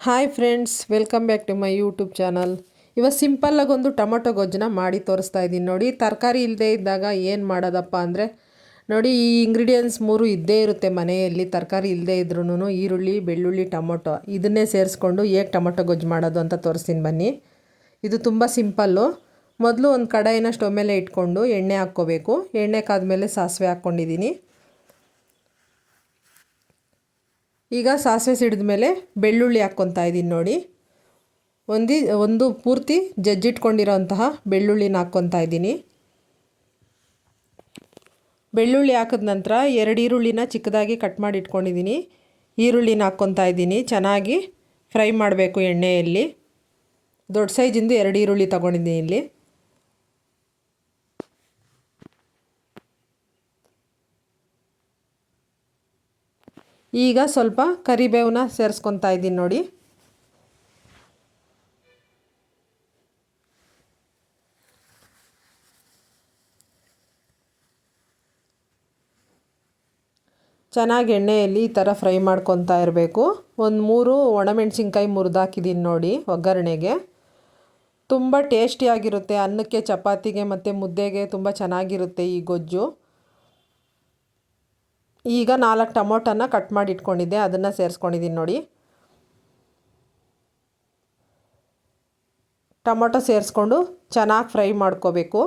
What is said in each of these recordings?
Hi friends, welcome back to my YouTube channel. ಇವತ್ತು ಸಿಂಪಲ್ಲಾಗಿ ಒಂದು ಟೊಮೊಟೊ ಗೊಜ್ಜನ್ನ ಮಾಡಿ ತೋರಿಸ್ತಾ ಇದ್ದೀನಿ ನೋಡಿ. ತರಕಾರಿ ಇಲ್ಲದೆ ಇದ್ದಾಗ ಏನು ಮಾಡೋದಪ್ಪ ಅಂದರೆ ನೋಡಿ, ಈ ಇಂಗ್ರೀಡಿಯೆಂಟ್ಸ್ 3 ಇದ್ದೇ ಇರುತ್ತೆ ಮನೆಯಲ್ಲಿ. ತರಕಾರಿ ಇಲ್ಲದೆ ಇದ್ರೂ ಈರುಳ್ಳಿ, ಬೆಳ್ಳುಳ್ಳಿ, ಟೊಮೊಟೊ ಇದನ್ನೇ ಸೇರಿಸ್ಕೊಂಡು ಹೇಗೆ ಟೊಮೊಟೊ ಗೊಜ್ಜು ಮಾಡೋದು ಅಂತ ತೋರಿಸ್ತೀನಿ ಬನ್ನಿ. ಇದು ತುಂಬ ಸಿಂಪಲ್ಲು. ಮೊದಲು ಒಂದು ಕಡಾಯಿನ ಸ್ಟವ್ ಮೇಲೆ ಇಟ್ಕೊಂಡು ಎಣ್ಣೆ ಹಾಕ್ಕೋಬೇಕು. ಎಣ್ಣೆ ಕಾದ್ಮೇಲೆ ಸಾಸಿವೆ ಹಾಕ್ಕೊಂಡಿದ್ದೀನಿ. ಈಗ ಸಾಸಿವೆ ಸಿಡಿದ ಮೇಲೆ ಬೆಳ್ಳುಳ್ಳಿ ಹಾಕ್ಕೊತಾ ಇದ್ದೀನಿ ನೋಡಿ. ಒಂದು ಪೂರ್ತಿ ಜಜ್ಜಿಟ್ಕೊಂಡಿರೋಂತಹ ಬೆಳ್ಳುಳ್ಳಿನ ಹಾಕ್ಕೊತಾ ಇದ್ದೀನಿ. ಬೆಳ್ಳುಳ್ಳಿ ಹಾಕಿದ ನಂತರ 2 ಈರುಳ್ಳಿನ ಚಿಕ್ಕದಾಗಿ ಕಟ್ ಮಾಡಿ ಇಟ್ಕೊಂಡಿದ್ದೀನಿ. ಈರುಳ್ಳಿನ ಹಾಕ್ಕೊತಾ ಇದ್ದೀನಿ. ಚೆನ್ನಾಗಿ ಫ್ರೈ ಮಾಡಬೇಕು ಎಣ್ಣೆಯಲ್ಲಿ. ದೊಡ್ಡ ಸೈಜಿಂದು 2 ಈರುಳ್ಳಿ ತೊಗೊಂಡಿದ್ದೀನಿ ಇಲ್ಲಿ. ಈಗ ಸ್ವಲ್ಪ ಕರಿಬೇವನ್ನ ಸೇರಿಸ್ಕೊತಾ ಇದ್ದೀನಿ ನೋಡಿ. ಚೆನ್ನಾಗಿ ಎಣ್ಣೆಯಲ್ಲಿ ಈ ಥರ ಫ್ರೈ ಮಾಡ್ಕೊತಾ ಇರಬೇಕು. ಒಂದು 3 ಒಣಮೆಣಸಿನ್ಕಾಯಿ ಮುರಿದಾಕಿದ್ದೀನಿ ನೋಡಿ ಒಗ್ಗರಣೆಗೆ. ತುಂಬ ಟೇಸ್ಟಿಯಾಗಿರುತ್ತೆ. ಅನ್ನಕ್ಕೆ, ಚಪಾತಿಗೆ ಮತ್ತು ಮುದ್ದೆಗೆ ತುಂಬ ಚೆನ್ನಾಗಿರುತ್ತೆ ಈ ಗೊಜ್ಜು. ಈಗ 4 ಟೊಮೊಟೊನ ಕಟ್ ಮಾಡಿ ಇಟ್ಕೊಂಡಿದ್ದೆ, ಅದನ್ನು ಸೇರಿಸ್ಕೊಂಡಿದ್ದೀನಿ ನೋಡಿ. ಟೊಮೊಟೊ ಸೇರಿಸ್ಕೊಂಡು ಚೆನ್ನಾಗಿ ಫ್ರೈ ಮಾಡ್ಕೋಬೇಕು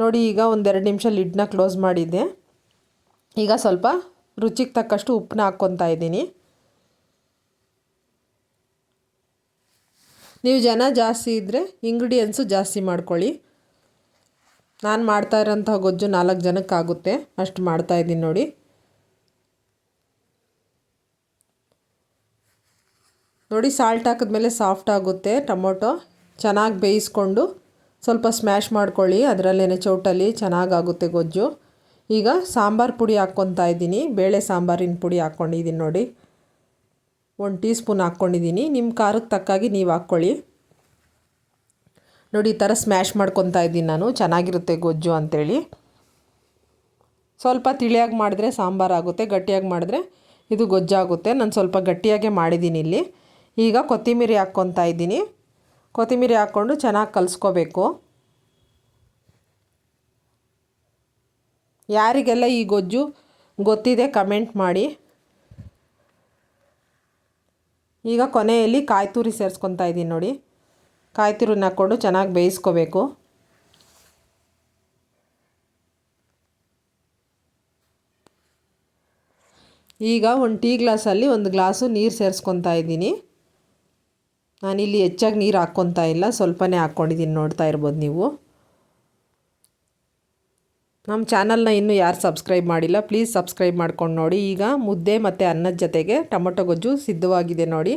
ನೋಡಿ. ಈಗ 1-2 ನಿಮಿಷ ಲಿಡ್ನ ಕ್ಲೋಸ್ ಮಾಡಿದ್ದೆ. ಈಗ ಸ್ವಲ್ಪ ರುಚಿಗೆ ತಕ್ಕಷ್ಟು ಉಪ್ಪನ್ನ ಹಾಕ್ಕೊತಾ ಇದ್ದೀನಿ. ನೀವು ಜನ ಜಾಸ್ತಿ ಇದ್ದರೆ ಇಂಗ್ರೀಡಿಯೆಂಟ್ಸು ಜಾಸ್ತಿ ಮಾಡ್ಕೊಳ್ಳಿ. ನಾನು ಮಾಡ್ತಾ ಇರೋಂಥ ಗೊಜ್ಜು 4 ಜನಕ್ಕಾಗುತ್ತೆ, ಅಷ್ಟು ಮಾಡ್ತಾಯಿದ್ದೀನಿ ನೋಡಿ. ನೋಡಿ, ಸಾಲ್ಟ್ ಹಾಕಿದ್ಮೇಲೆ ಸಾಫ್ಟ್ ಆಗುತ್ತೆ ಟೊಮೊಟೊ. ಚೆನ್ನಾಗಿ ಬೇಯಿಸ್ಕೊಂಡು ಸ್ವಲ್ಪ ಸ್ಮ್ಯಾಶ್ ಮಾಡ್ಕೊಳ್ಳಿ, ಅದರಲ್ಲೇ ಚೌಟಲ್ಲಿ ಚೆನ್ನಾಗಾಗುತ್ತೆ ಗೊಜ್ಜು. ಈಗ ಸಾಂಬಾರು ಪುಡಿ ಹಾಕ್ಕೊತಾ ಇದ್ದೀನಿ. ಬೇಳೆ ಸಾಂಬಾರಿನ ಪುಡಿ ಹಾಕ್ಕೊಂಡಿದ್ದೀನಿ ನೋಡಿ. 1 ಟೀ ಸ್ಪೂನ್ ಹಾಕ್ಕೊಂಡಿದ್ದೀನಿ. ನಿಮ್ಮ ಖಾರಕ್ಕೆ ತಕ್ಕಾಗಿ ನೀವು ಹಾಕ್ಕೊಳ್ಳಿ ನೋಡಿ. ಈ ಥರ ಸ್ಮ್ಯಾಶ್ ಮಾಡ್ಕೊತಾ ಇದ್ದೀನಿ ನಾನು, ಚೆನ್ನಾಗಿರುತ್ತೆ ಗೊಜ್ಜು ಅಂಥೇಳಿ. ಸ್ವಲ್ಪ ತಿಳಿಯಾಗಿ ಮಾಡಿದ್ರೆ ಸಾಂಬಾರಾಗುತ್ತೆ, ಗಟ್ಟಿಯಾಗಿ ಮಾಡಿದ್ರೆ ಇದು ಗೊಜ್ಜಾಗುತ್ತೆ. ನಾನು ಸ್ವಲ್ಪ ಗಟ್ಟಿಯಾಗೆ ಮಾಡಿದ್ದೀನಿ ಇಲ್ಲಿ. ಈಗ ಕೊತ್ತಂಬರಿ ಹಾಕ್ಕೊತಾ ಇದ್ದೀನಿ. ಕೊತ್ತಂಬರಿ ಹಾಕ್ಕೊಂಡು ಚೆನ್ನಾಗಿ ಕಲಿಸ್ಕೋಬೇಕು. ಯಾರಿಗೆಲ್ಲ ಈ ಗೊಜ್ಜು ಗೊತ್ತಿದೆ ಕಮೆಂಟ್ ಮಾಡಿ. ಈಗ ಕೊನೆಯಲ್ಲಿ ಕಾಯಿ ತುರಿ ಸೇರಿಸ್ಕೊತಾ ಇದ್ದೀನಿ ನೋಡಿ. ಕಾಯಿ ತುರಿನ ಹಾಕ್ಕೊಂಡು ಚೆನ್ನಾಗಿ ಬೇಯಿಸ್ಕೋಬೇಕು. ಈಗ 1 ಟೀ ಗ್ಲಾಸಲ್ಲಿ 1 ಗ್ಲಾಸು ನೀರು ಸೇರಿಸ್ಕೊತಾ ಇದ್ದೀನಿ. ನಾನಿಲ್ಲಿ ಹೆಚ್ಚಾಗಿ ನೀರು ಹಾಕ್ಕೊತಾ ಇಲ್ಲ, ಸ್ವಲ್ಪನೇ ಹಾಕ್ಕೊಂಡಿದ್ದೀನಿ, ನೋಡ್ತಾ ಇರ್ಬೋದು ನೀವು. ನಮ್ಮ ಚಾನಲ್ನ ಇನ್ನೂ ಯಾರು ಸಬ್ಸ್ಕ್ರೈಬ್ ಮಾಡಿಲ್ಲ, ಪ್ಲೀಸ್ ಸಬ್ಸ್ಕ್ರೈಬ್ ಮಾಡ್ಕೊಂಡು ನೋಡಿ. ಈಗ ಮುದ್ದೆ ಮತ್ತು ಅನ್ನದ ಜೊತೆಗೆ ಟೊಮೊಟೊ ಗೊಜ್ಜು ಸಿದ್ಧವಾಗಿದೆ ನೋಡಿ.